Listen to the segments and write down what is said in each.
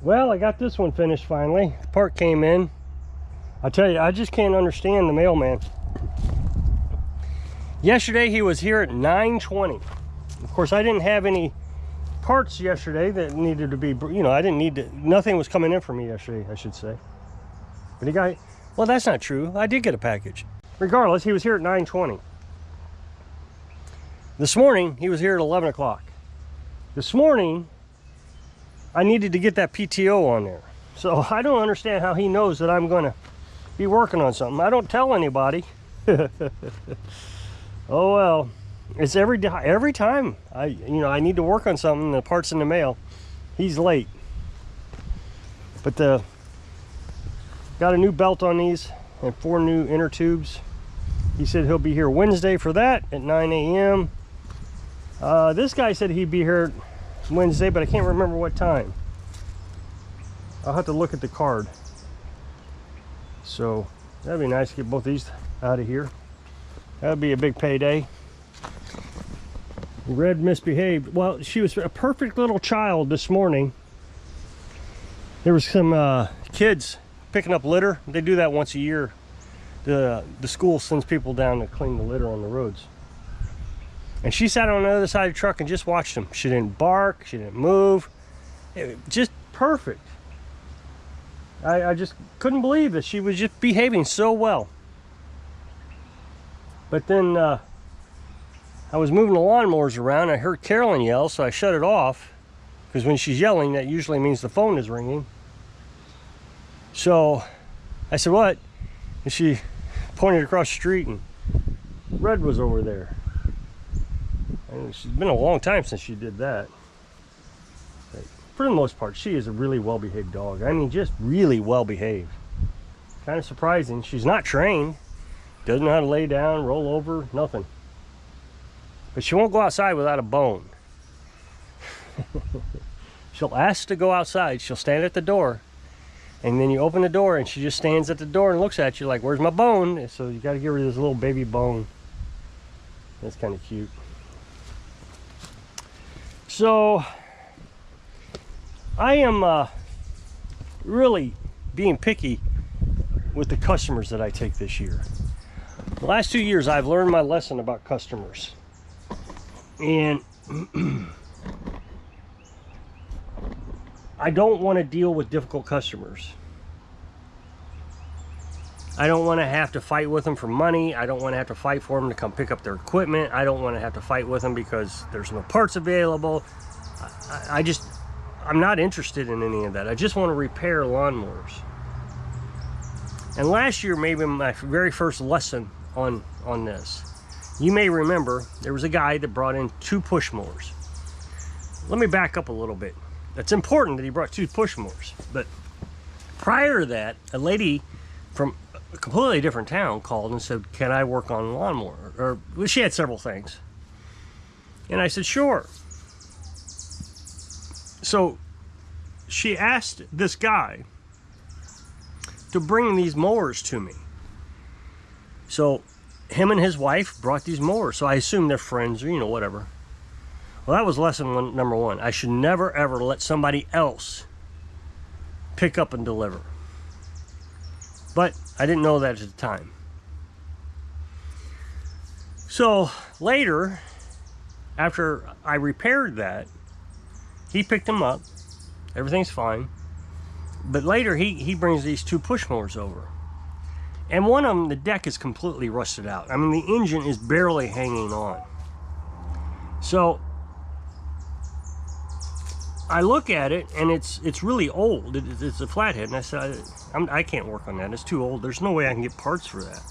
Well, I got this one finished finally. The part came in. I tell you, I just can't understand the mailman. Yesterday he was here at 9:20. Of course, I didn't have any parts yesterday that needed to be, I didn't need to, nothing was coming in for me yesterday, I should say. But he got, well, that's not true. I did get a package. Regardless, he was here at 9:20. This morning, he was here at 11 o'clock. This morning, I needed to get that PTO on there. So I don't understand how he knows that I'm going to be working on something. I don't tell anybody. Oh well, it's every time I need to work on something, the part's in the mail, he's late. But got a new belt on these and 4 new inner tubes. He said he'll be here Wednesday for that at 9 a.m. This guy said he'd be here Wednesday, but I can't remember what time. I'll have to look at the card. So that'd be nice to get both these out of here. That'd be a big payday. Red misbehaved. Well, she was a perfect little child this morning. There was some kids picking up litter. They do that once a year. The school sends people down to clean the litter on the roads. And she sat on the other side of the truck and just watched them. She didn't bark, she didn't move. Just perfect. I just couldn't believe that she was just behaving so well. But then I was moving the lawnmowers around. I heard Carolyn yell, so I shut it off. Because when she's yelling, that usually means the phone is ringing. So I said, "What?" And she pointed across the street, and Red was over there. And it's been a long time since she did that. But for the most part, she is a really well-behaved dog. I mean, just really well-behaved. Kind of surprising. She's not trained. Doesn't know how to lay down, roll over, nothing. But she won't go outside without a bone. She'll ask to go outside. She'll stand at the door. And then you open the door and she just stands at the door and looks at you like, "Where's my bone?" And so you got to give her this little baby bone. That's kind of cute. So I am really being picky with the customers that I take this year. The last 2 years I've learned my lesson about customers. And I don't want to deal with difficult customers. I don't want to have to fight with them for money. I don't want to have to fight for them to come pick up their equipment. I don't want to have to fight with them because there's no parts available. I'm not interested in any of that. I just want to repair lawnmowers. And last year, maybe my very first lesson on this. You may remember there was a guy that brought in 2 push mowers. Let me back up a little bit. It's important that he brought 2 push mowers. But prior to that, a lady from a completely different town called and said, "Can I work on a lawnmower?" Or well, she had several things. And I said, "Sure." So she asked this guy to bring these mowers to me. So him and his wife brought these mowers. So I assume they're friends or, whatever. Well, that was lesson number 1. I should never, ever let somebody else pick up and deliver. But I didn't know that at the time. So later, after I repaired that, he picked them up. Everything's fine. But later, he brings these 2 push mowers over. And one of them, the deck is completely rusted out. I mean, the engine is barely hanging on. So I look at it, and it's really old. It's a flathead, and I said, I can't work on that. It's too old. There's no way I can get parts for that.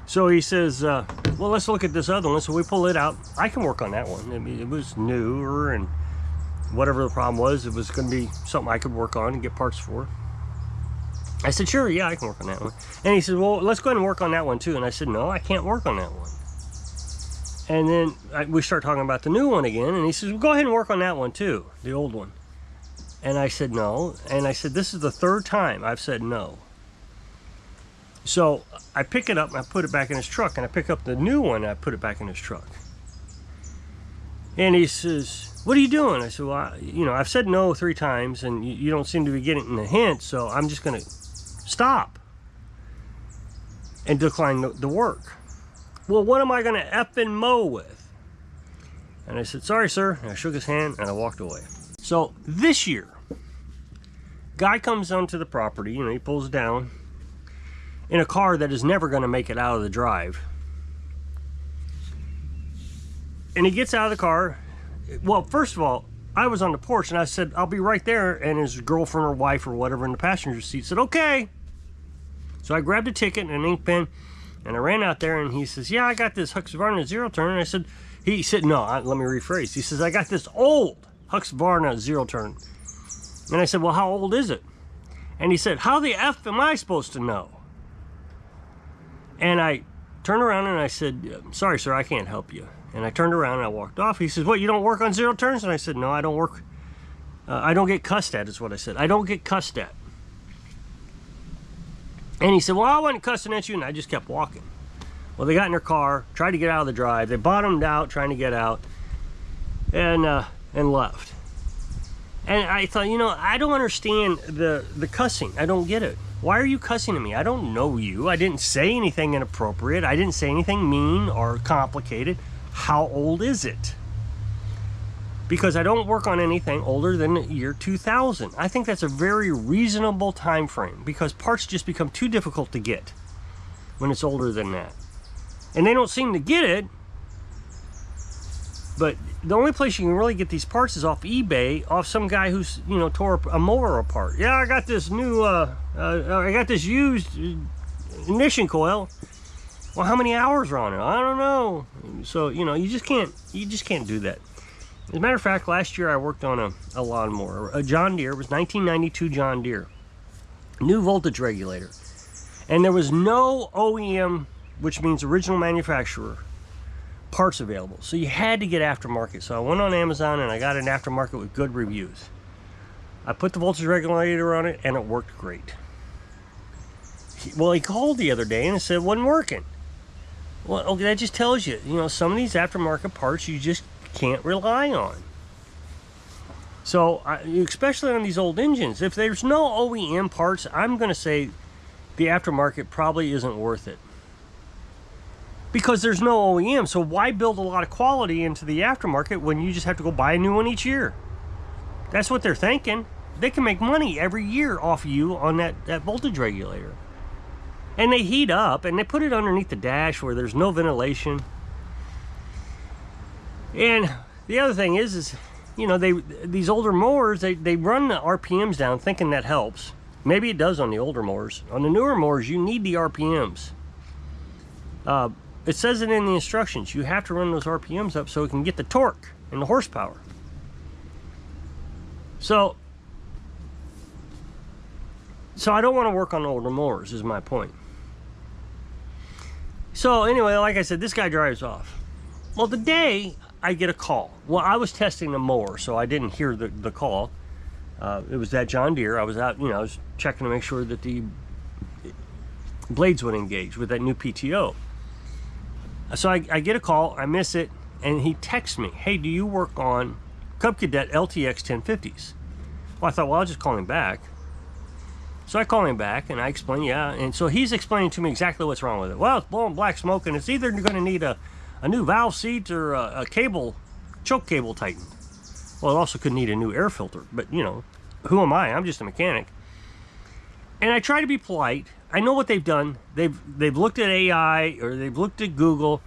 So he says, "Well, let's look at this other one." So we pull it out. I can work on that one. I mean, it was newer, and whatever the problem was, it was going to be something I could work on and get parts for. I said, "Sure, yeah, I can work on that one." And he said, "Well, let's go ahead and work on that one too." And I said, "No, I can't work on that one." And then we start talking about the new one again, and he says, "Well, go ahead and work on that one too, the old one." And I said, "No." And I said, "This is the 3rd time I've said no." So I pick it up and I put it back in his truck, and I pick up the new one and I put it back in his truck. And he says, what are you doing? I said, well, you know, I've said no 3 times and you don't seem to be getting the hint, so I'm just going to stop and decline the work. Well, what am I going to effing mow with? And I said, sorry, sir. And I shook his hand and I walked away. So this year, guy comes onto the property, you know, he pulls down in a car that is never going to make it out of the drive. And he gets out of the car. Well, first of all, I was on the porch and I said, I'll be right there. And his girlfriend or wife or whatever in the passenger seat said, okay. So I grabbed a ticket and an ink pen and I ran out there, and he says, yeah, I got this Husqvarna zero turn. And I said, he said, no, let me rephrase. He says, I got this old Husqvarna zero turn. And I said, well, how old is it? And he said, how the F am I supposed to know? And I turned around and I said, sorry, sir, I can't help you. And I turned around and I walked off. He says, what, you don't work on zero turns? And I said, no, I don't work. I don't get cussed at, is what I said. I don't get cussed at. And he said, well, I wasn't cussing at you. And I just kept walking. Well, they got in their car, tried to get out of the drive. They bottomed out trying to get out and left. And I thought, you know, I don't understand the cussing. I don't get it. Why are you cussing at me? I don't know you. I didn't say anything inappropriate. I didn't say anything mean or complicated. How old is it? Because I don't work on anything older than the year 2000. I think that's a very reasonable time frame, because parts just become too difficult to get when it's older than that. And they don't seem to get it. But the only place you can really get these parts is off eBay, off some guy who's, you know, tore a mower apart. Yeah, I got this new, I got this used ignition coil. Well, how many hours are on it? I don't know. So, you know, you just can't do that. As a matter of fact, last year I worked on a lawnmower, a John Deere. It was 1992 John Deere. New voltage regulator. And there was no OEM, which means original manufacturer, parts available. So you had to get aftermarket. So I went on Amazon and I got an aftermarket with good reviews. I put the voltage regulator on it and it worked great. Well, he called the other day and said it wasn't working. Well, okay, that just tells you, you know, some of these aftermarket parts you just can't rely on. So, especially on these old engines, if there's no OEM parts, I'm going to say the aftermarket probably isn't worth it. Because there's no OEM, so why build a lot of quality into the aftermarket when you just have to go buy a new one each year? That's what they're thinking. They can make money every year off you on that voltage regulator. And they heat up, and they put it underneath the dash where there's no ventilation. And the other thing is you know, these older mowers, they run the RPMs down thinking that helps. Maybe it does on the older mowers. On the newer mowers, you need the RPMs. It says it in the instructions. You have to run those RPMs up so it can get the torque and the horsepower. So I don't want to work on older mowers, is my point. So anyway, like I said, this guy drives off. Well, today I get a call. Well, I was testing the mower, so I didn't hear the call. It was that John Deere. I was out, you know, I was checking to make sure that the blades would engage with that new PTO. So I get a call, I miss it, and he texts me, hey, do you work on Cub Cadet LTX 1050s? Well, I thought, well, I'll just call him back. So I call him back, and I explain, yeah. And so he's explaining to me exactly what's wrong with it. Well, it's blowing black smoke, and it's either going to need a new valve seat or a cable, choke cable tightened. Well, it also could need a new air filter. But, you know, who am I? I'm just a mechanic. And I try to be polite. I know what they've done. They've looked at AI, or they've looked at Google,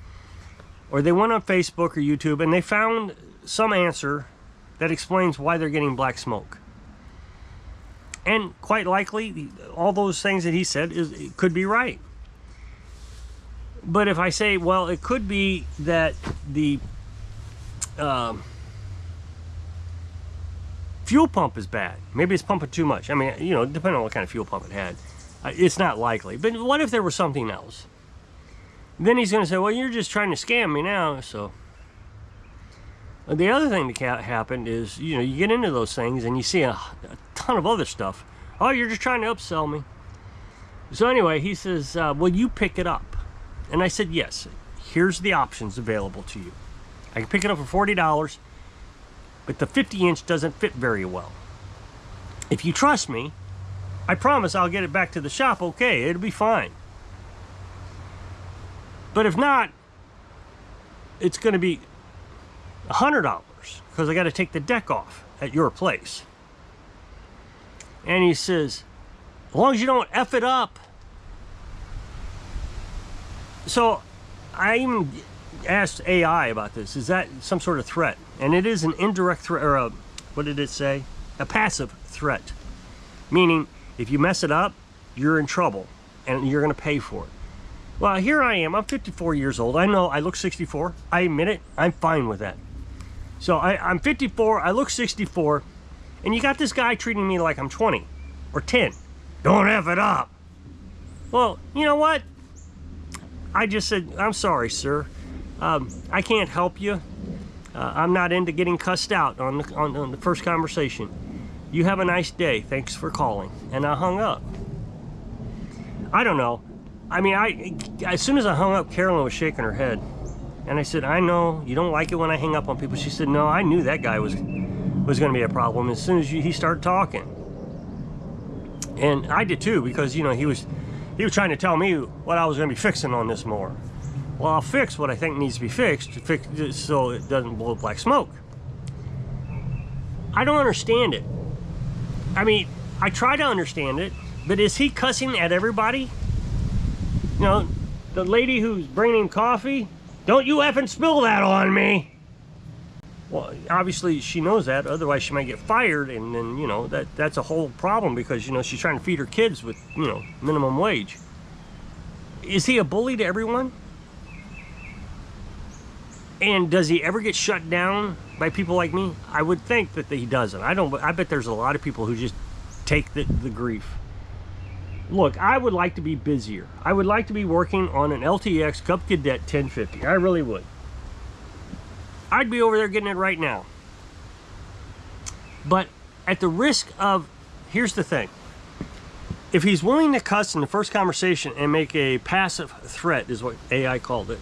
or they went on Facebook or YouTube, and they found some answer that explains why they're getting black smoke. And quite likely, all those things that he said it could be right. But if I say, well, it could be that the fuel pump is bad. Maybe it's pumping too much. I mean, you know, depending on what kind of fuel pump it had. It's not likely. But what if there was something else? Then he's going to say, well, you're just trying to scam me now. So the other thing that happened is, you know, you get into those things and you see a ton of other stuff. Oh, you're just trying to upsell me. So anyway, he says, will you pick it up? And I said, yes. Here's the options available to you. I can pick it up for $40, but the 50-inch doesn't fit very well. If you trust me, I promise I'll get it back to the shop okay. It'll be fine. But if not, it's going to be $100 because I got to take the deck off at your place. And he says, as long as you don't F it up. So I even asked AI about this. Is that some sort of threat? And it is an indirect threat, or what did it say? A passive threat. Meaning, if you mess it up, you're in trouble and you're going to pay for it. Well, here I am. I'm 54 years old. I know I look 64. I admit it. I'm fine with that. So I'm 54. I look 64. And you got this guy treating me like I'm 20 or 10. Don't F it up. Well, you know what? I just said, I'm sorry, sir. I can't help you. I'm not into getting cussed out on the first conversation. You have a nice day. Thanks for calling. And I hung up. I don't know. I mean, as soon as I hung up, Carolyn was shaking her head. And I said, I know you don't like it when I hang up on people. She said, no, I knew that guy was going to be a problem as soon as he started talking. And I did too, because, you know, he was trying to tell me what I was going to be fixing on this mower. Well, I'll fix what I think needs to be fixed so it doesn't blow black smoke. I don't understand it. I mean, I try to understand it, but is he cussing at everybody? You know, the lady who's bringing him coffee, don't you effing spill that on me. Well, obviously she knows that, otherwise she might get fired, and then, you know, that's a whole problem because, you know, she's trying to feed her kids with, you know, minimum wage. Is he a bully to everyone? And does he ever get shut down by people like me? I would think that he doesn't. I bet there's a lot of people who just take the grief. Look, I would like to be busier. I would like to be working on an LTX Cub Cadet 1050. I really would. I'd be over there getting it right now. But at the risk of, here's the thing. If he's willing to cuss in the first conversation and make a passive threat, is what AI called it,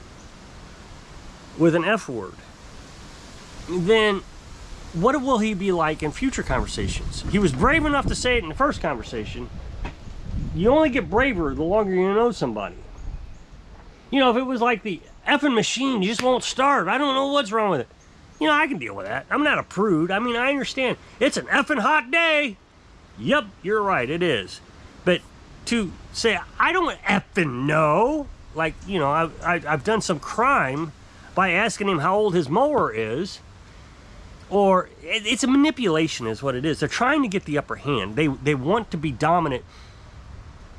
with an F word, then what will he be like in future conversations? He was brave enough to say it in the first conversation. You only get braver the longer you know somebody. You know, if it was like the effing machine, you just won't start. I don't know what's wrong with it. You know, I can deal with that. I'm not a prude. I mean, I understand. It's an effing hot day. Yep, you're right, it is. But to say, I don't effing know, like, you know, I've done some crime by asking him how old his mower is, or it's a manipulation is what it is. They're trying to get the upper hand. They want to be dominant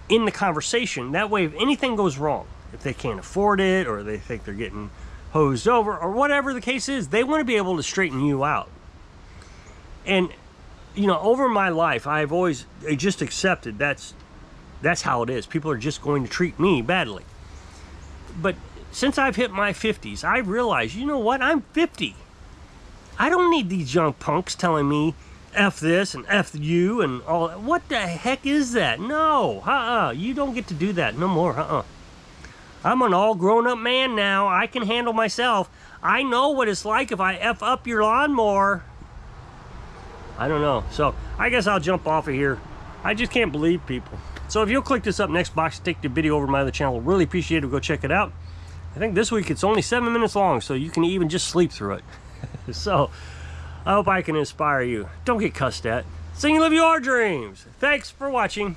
in the conversation. That way, if anything goes wrong, if they can't afford it, or they think they're getting hosed over, or whatever the case is, they want to be able to straighten you out. And, you know, over my life, I've always just accepted that's how it is. People are just going to treat me badly. But since I've hit my 50s, I realize, you know what? I'm 50. I don't need these young punks telling me F this and F you and all. What the heck is that? No, you don't get to do that no more. I'm an all grown-up man now. I can handle myself. I know what it's like if I F up your lawnmower. I don't know. So I guess I'll jump off of here. I just can't believe people. So if you'll click this up next box, take the video over to my other channel. Really appreciate it. Go check it out. I think this week it's only 7 minutes long, so you can even just sleep through it. So I hope I can inspire you. Don't get cussed at. Sing and live your dreams. Thanks for watching.